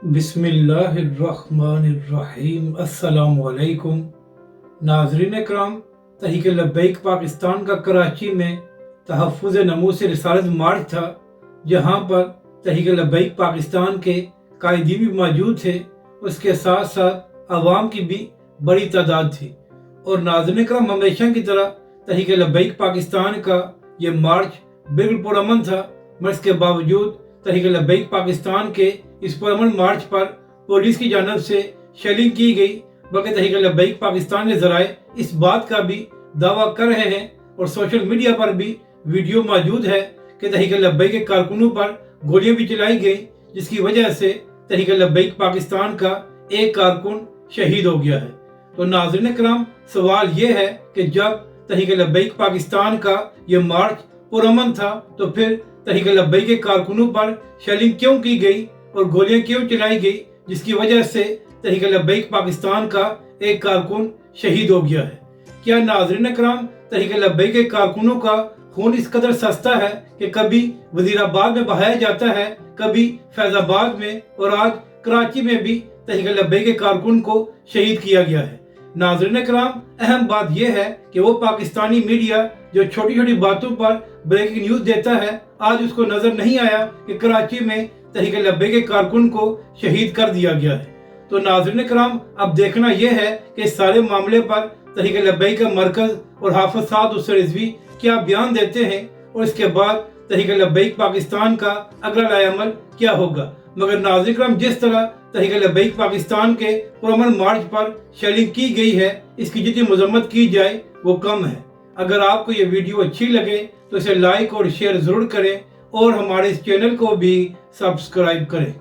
बिस्मिल्लाहिर्रहमानिर्रहीम। अस्सलाम वालेकुम नाज़रीन इकराम, तहरीक लब्बैक पाकिस्तान का कराची में तहफ़्फ़ुज़ नमूस रिसालत मार्च था, जहाँ पर तहरीक लब्बैक पाकिस्तान के कायदीन भी मौजूद थे। उसके साथ साथ आवाम की भी बड़ी तादाद थी। और नाज़रीन इकराम, हमेशा की तरह तहरीक लब्बैक पाकिस्तान का ये मार्च बिल्कुल पुरअमन था, मगर इसके बावजूद तहरीक लब्बैक पाकिस्तान के इस पुरअमन मार्च पर पुलिस की जानब से शेलिंग की गई। बल्कि तहरीक लब्बैक पाकिस्तान के ज़राए इस बात का भी दावा कर रहे हैं और सोशल मीडिया पर भी वीडियो मौजूद है कि तहरीक लब्बैक के कारकुनों पर गोलियां भी चलाई गई, जिसकी वजह से तहरीक लब्बैक पाकिस्तान का एक कारकुन शहीद हो गया है। तो नाज़रीन इकराम, सवाल ये है कि जब तहरीक लब्बैक पाकिस्तान का ये मार्च पुरअमन था, तो फिर तहरीक लब्बैक के कारकुनों पर शेलिंग क्यों की गई और गोलियां क्यों चलाई गई, जिसकी वजह से तहरीक लब्बैक पाकिस्तान का एक कारकुन शहीद हो गया है। क्या नाज़रीन इकराम, तहरीक लब्बैक के कारकुनों का खून इस कदर सस्ता है कि कभी वजीराबाद में बहाया जाता है, कभी फैजाबाद में, और आज कराची में भी तहरीक लब्बैक के कारकुन को शहीद किया गया है। नाज़रीन इकराम, अहम बात यह है कि वो पाकिस्तानी मीडिया जो छोटी छोटी बातों पर ब्रेकिंग न्यूज़ देता है, आज उसको नजर नहीं आया कि कराची में तहरीक लब्बैक के कारकुन को शहीद कर दिया गया है। तो नाज़रीन इकराम, अब देखना यह है कि इस सारे मामले पर तहरीक लब्बैक का मरकज़ और हाफ़िज़ साद हुसैन रिज़वी क्या बयान देते हैं, और इसके बाद तहरीक लब्बैक पाकिस्तान का अगला लाएअमल क्या होगा। मगर नाज़रीन इकराम, जिस तरह तहरीक लब्बैक पाकिस्तान के पुरअमन मार्च पर शेलिंग की गई है, इसकी जितनी मजम्मत की जाए वो कम है। अगर आपको ये वीडियो अच्छी लगे तो इसे लाइक और शेयर ज़रूर करें और हमारे इस चैनल को भी सब्सक्राइब करें।